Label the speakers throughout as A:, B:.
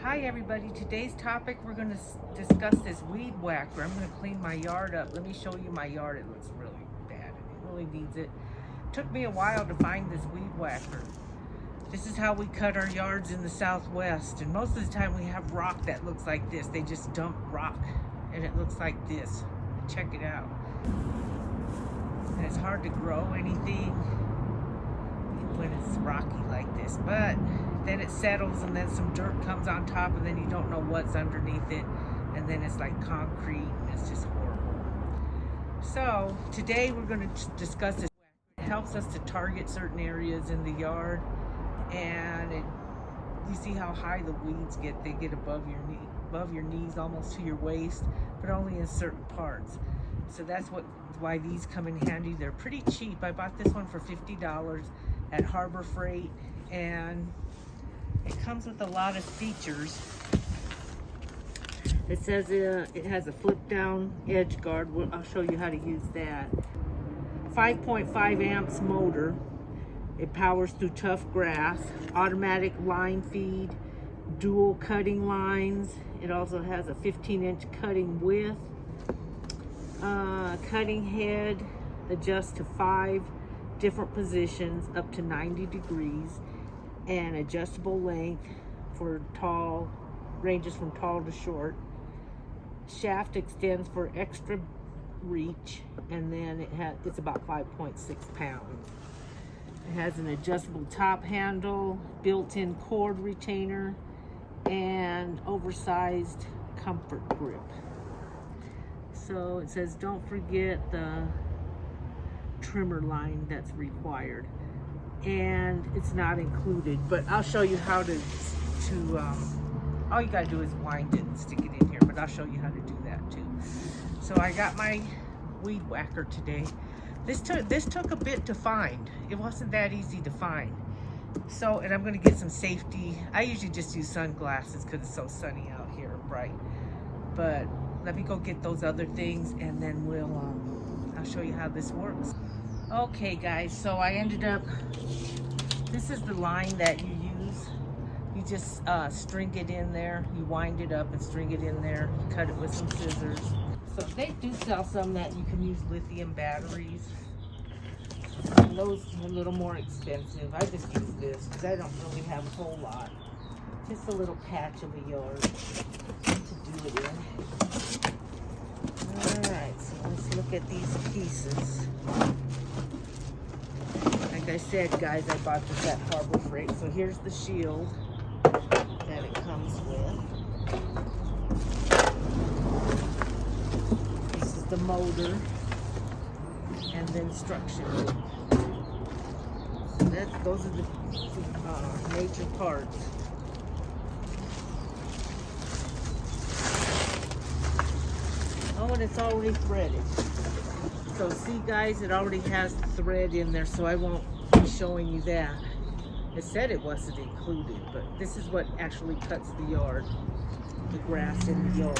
A: Hi everybody, today's topic we're going to discuss this weed whacker. I'm going to clean my yard up. Let me show you my yard. It looks really bad. It really needs it. Took me a while to find this weed whacker. This is how we cut our yards in the Southwest, and most of the time we have rock that looks like this. They just dump rock and it looks like this. Check it out. And it's hard to grow anything when it's rocky like this, but then it settles and then some dirt comes on top and then you don't know what's underneath it, and then it's like concrete and it's just horrible. So today we're going to discuss this. It helps us to target certain areas in the yard, and you see how high the weeds get. They get above your knees, almost to your waist, but only in certain parts. So that's why these come in handy. They're pretty cheap. I bought this one for $50 at Harbor Freight, and it comes with a lot of features. It says it has a flip down edge guard. I'll show you how to use that. 5.5 amps motor. It powers through tough grass. Automatic line feed, dual cutting lines. It also has a 15-inch cutting width. Cutting head adjusts to 5 different positions up to 90 degrees, and adjustable length for tall, ranges from tall to short. Shaft extends for extra reach, and then it's about 5.6 pounds. It has an adjustable top handle, built-in cord retainer, and oversized comfort grip. So it says don't forget the trimmer line that's required, and it's not included, but I'll show you how to all you gotta do is wind it and stick it in here, but I'll show you how to do that too. So I got my weed whacker today. This took a bit to find. It wasn't that easy to find. So, and I'm gonna get some safety. I usually just use sunglasses because it's so sunny out here and bright, but let me go get those other things, and then I'll show you how this works. Okay guys, so I ended up, this is the line that you use. You just string it in there, you wind it up and string it in there, you cut it with some scissors. So they do sell some that you can use lithium batteries. And those are a little more expensive. I just use this because I don't really have a whole lot. Just a little patch of a yard to do it in. Alright, so let's look at these pieces. Like I said, guys, I bought this at Harbor Freight. So here's the shield that it comes with. This is the motor and the instruction book. So those are the major parts. Oh, and it's already threaded. So see guys, it already has thread in there, so I won't be showing you that. It said it wasn't included, but this is what actually cuts the yard, the grass in the yard.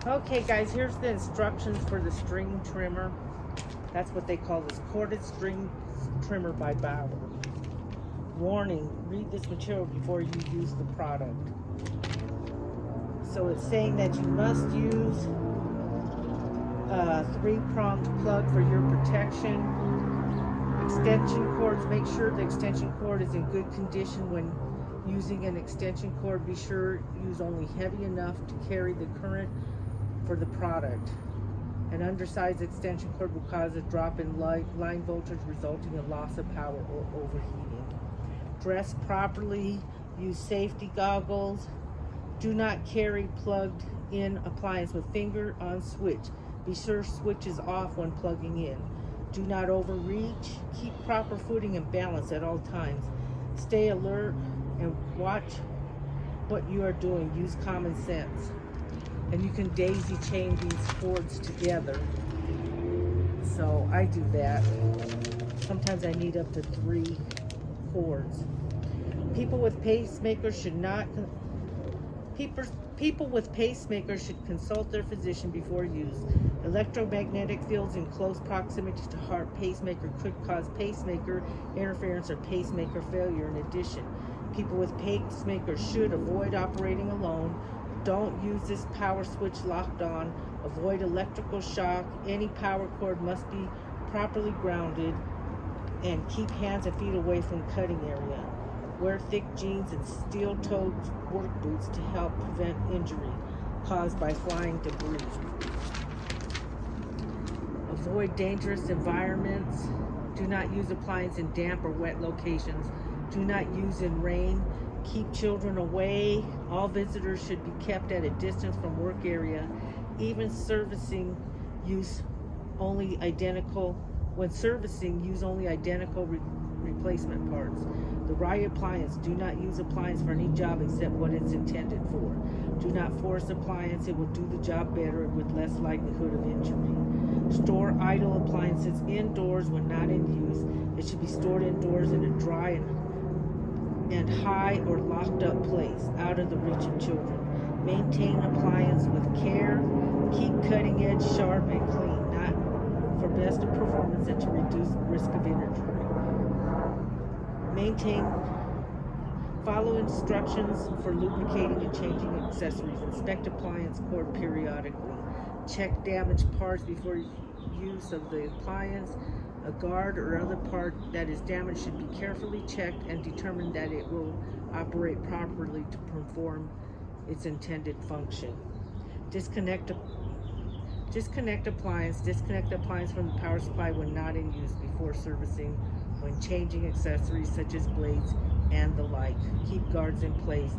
A: Okay guys, here's the instructions for the string trimmer. That's what they call this, corded string trimmer by Bauer. Warning, read this material before you use the product. So it's saying that you must use a 3-pronged plug for your protection. Extension cords, make sure the extension cord is in good condition when using an extension cord. Be sure use only heavy enough to carry the current for the product. An undersized extension cord will cause a drop in line voltage, resulting in loss of power or overheating. Dress properly, use safety goggles. Do not carry plugged in appliance with finger on switch. Be sure switch is off when plugging in. Do not overreach. Keep proper footing and balance at all times. Stay alert and watch what you are doing. Use common sense. And you can daisy chain these cords together. So I do that. Sometimes I need up to 3 cords. People with pacemakers should consult their physician before use. Electromagnetic fields in close proximity to heart pacemaker could cause pacemaker interference or pacemaker failure. In addition, People with pacemakers should avoid operating alone. Don't use this power switch locked on. Avoid electrical shock. Any power cord must be properly grounded. And keep hands and feet away from cutting area. Wear thick jeans and steel-toed work boots to help prevent injury caused by flying debris. Avoid dangerous environments. Do not use appliances in damp or wet locations. Do not use in rain. Keep children away. All visitors should be kept at a distance from work area. Even servicing, use only identical. When servicing, use only identical replacement parts. The right appliance. Do not use appliance for any job except what it's intended for. Do not force appliance. It will do the job better with less likelihood of injury. Store idle appliances indoors when not in use. It should be stored indoors in a dry and high or locked up place, out of the reach of children. Maintain appliance with care. Keep cutting edge sharp and clean, not for best of performance and to reduce risk of injury. Follow instructions for lubricating and changing accessories. Inspect appliance cord periodically. Check damaged parts before use of the appliance. A guard or other part that is damaged should be carefully checked and determined that it will operate properly to perform its intended function. Disconnect appliance. Disconnect the appliance from the power supply when not in use before servicing, when changing accessories such as blades and the like. Keep guards in place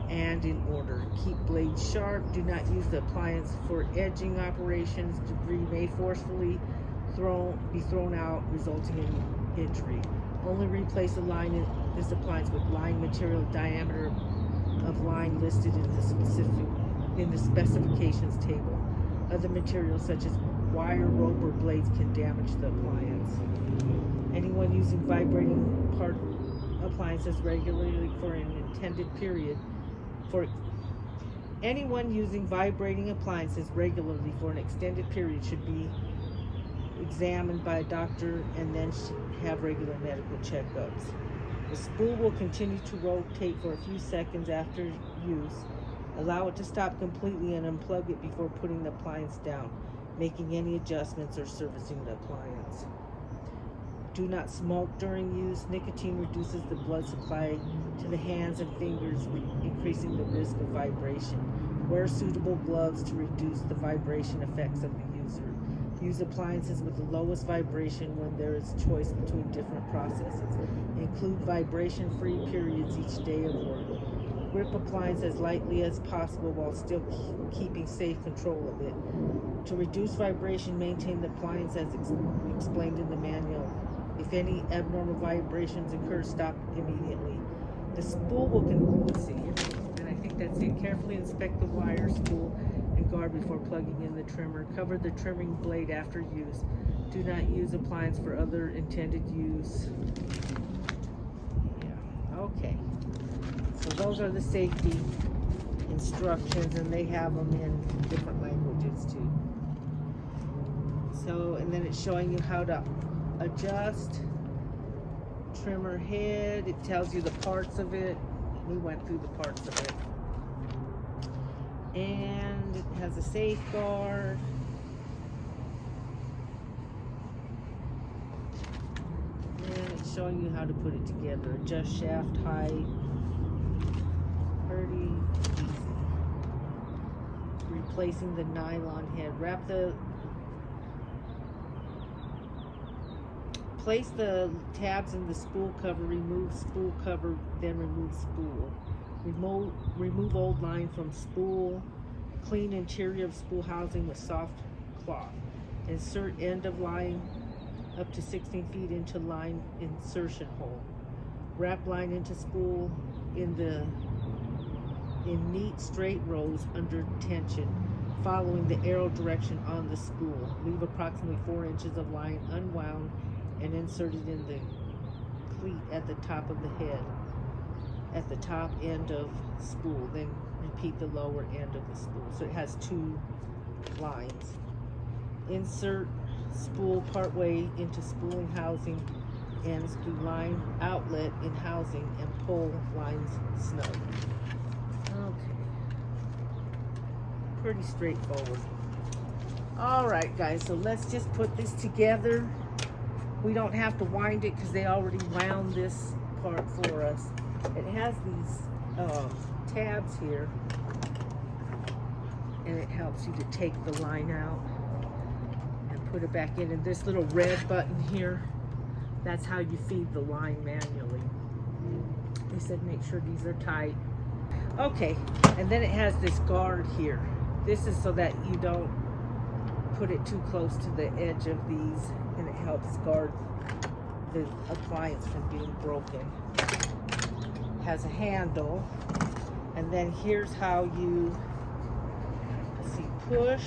A: and in order. Keep blades sharp. Do not use the appliance for edging operations. Debris may forcefully be thrown out, resulting in injury. Only replace a line in this appliance with line material diameter of line listed in the specifications table. Other materials such as wire, rope, or blades can damage the appliance. Anyone using vibrating appliances regularly for an intended period for an extended period should be examined by a doctor and then have regular medical checkups. The spool will continue to rotate for a few seconds after use. Allow it to stop completely and unplug it before putting the appliance down, making any adjustments or servicing the appliance. Do not smoke during use. Nicotine reduces the blood supply to the hands and fingers, increasing the risk of vibration. Wear suitable gloves to reduce the vibration effects of the user. Use appliances with the lowest vibration when there is choice between different processes. Include vibration-free periods each day of work. Grip appliance as lightly as possible while still keeping safe control of it. To reduce vibration, maintain the appliance as explained in the manual. If any abnormal vibrations occur, stop immediately. The spool will let's see here, and I think that's it. Carefully inspect the wire, spool, and guard before plugging in the trimmer. Cover the trimming blade after use. Do not use appliance for other intended use. Yeah, okay. So those are the safety instructions, and they have them in different languages too. So, and then it's showing you how to adjust trimmer head. It tells you the parts of it. We went through the parts of it. And it has a safeguard. And it's showing you how to put it together. Adjust shaft height. Pretty easy. Replacing the nylon head. Place the tabs in the spool cover, remove spool cover, then remove spool. Remove old line from spool. Clean interior of spool housing with soft cloth. Insert end of line up to 16 feet into line insertion hole. Wrap line into spool in neat straight rows under tension, following the arrow direction on the spool. Leave approximately 4 inches of line unwound and inserted in the cleat at the top of the head, at the top end of spool. Then repeat the lower end of the spool. So it has 2 lines. Insert spool partway into spooling housing ends through line outlet in housing and pull lines snug. Okay. Pretty straightforward. All right, guys, so let's just put this together. We don't have to wind it because they already wound this part for us. It has these tabs here, and it helps you to take the line out and put it back in. And this little red button here, that's how you feed the line manually. They said make sure these are tight. Okay, and then it has this guard here. This is so that you don't put it too close to the edge of these, and it helps guard the appliance from being broken. Has a handle, and then here's how you, let's see, push.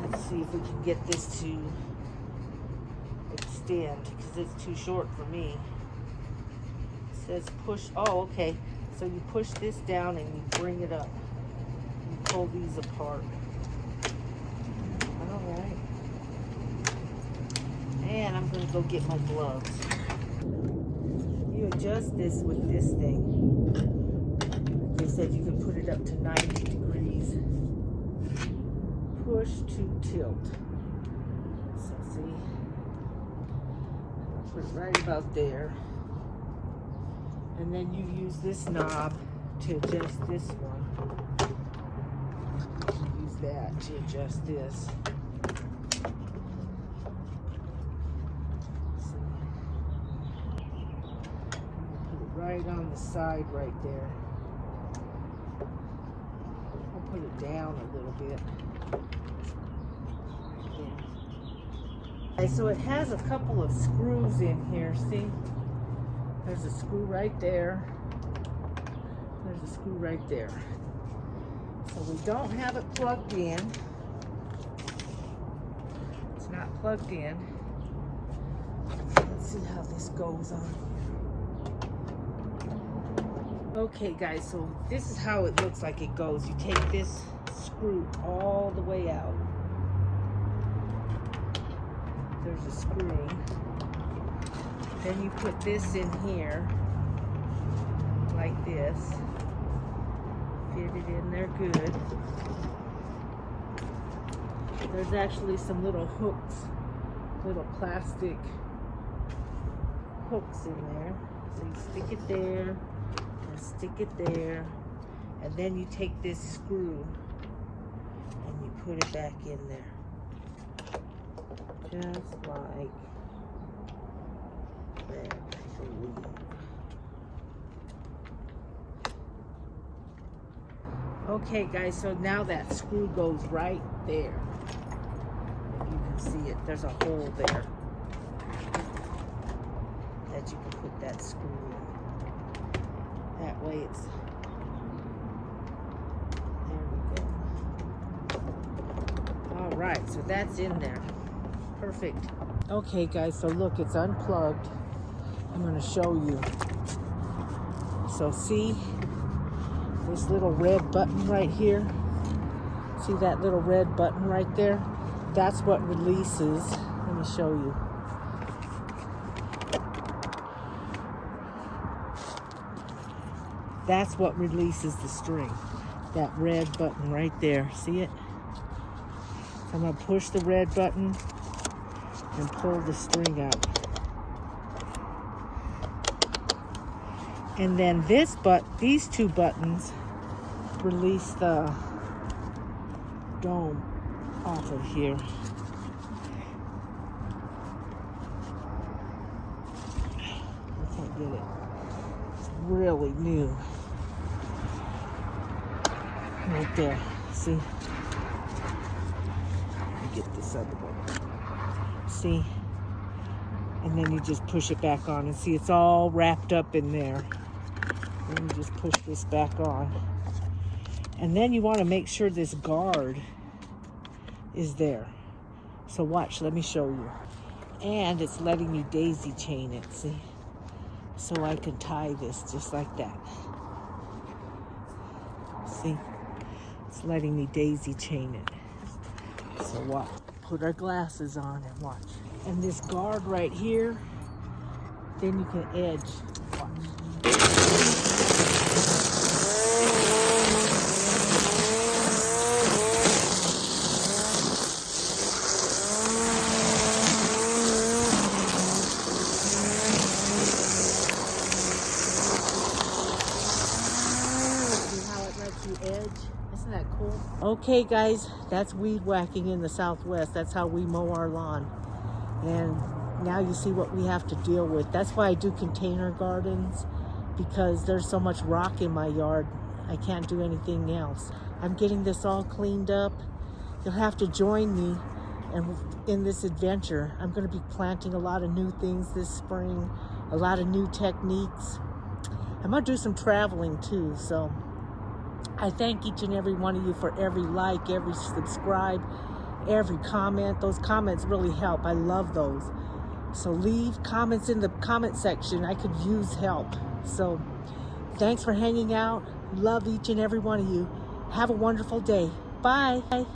A: Let's see if we can get this to extend because it's too short for me. It says push. Oh, okay. So you push this down and you bring it up. You pull these apart. All right. And I'm gonna go get my gloves. You adjust this with this thing. They said you can put it up to 90 degrees. Push to tilt. So see, I'll put it right about there. And then you use this knob to adjust this one. Use that to adjust this. Put it right on the side right there. I'll put it down a little bit. Okay, so it has a couple of screws in here, see? There's a screw right there. There's a screw right there. So we don't have it plugged in. It's not plugged in. Let's see how this goes on. Okay guys, so this is how it looks like it goes. You take this screw all the way out. There's a screw. Then you put this in here, like this. Fit it in there good. There's actually some little hooks, little plastic hooks in there. So you stick it there, and stick it there, and then you take this screw and you put it back in there. Just like that. Okay guys, so now that screw goes right there. If you can see it, there's a hole there that you can put that screw in. That way it's, there we go. All right, so that's in there. Perfect. Okay guys, so look, it's unplugged. I'm gonna show you. So see this little red button right here? See that little red button right there? That's what releases. Let me show you. That's what releases the string. That red button right there. See it? So I'm gonna push the red button and pull the string out. And then these two buttons release the dome off of here. I can't get it. It's really new. Right there. See? Let me get this other one. See? And then you just push it back on, and see it's all wrapped up in there. Then you just push this back on. And then you want to make sure this guard is there. So watch, let me show you. And it's letting me daisy chain it, see? So I can tie this just like that. See? It's letting me daisy chain it. So watch. Put our glasses on and watch. And this guard right here, then you can edge. Watch. Edge. Isn't that cool? Okay guys, that's weed whacking in the Southwest. That's how we mow our lawn. And now you see what we have to deal with. That's why I do container gardens, because there's so much rock in my yard. I can't do anything else. I'm getting this all cleaned up. You'll have to join me in this adventure. I'm going to be planting a lot of new things this spring, a lot of new techniques. I'm going to do some traveling too, so I thank each and every one of you for every like, every subscribe, every comment. Those comments really help. I love those. So leave comments in the comment section. I could use help. So thanks for hanging out. Love each and every one of you. Have a wonderful day. Bye.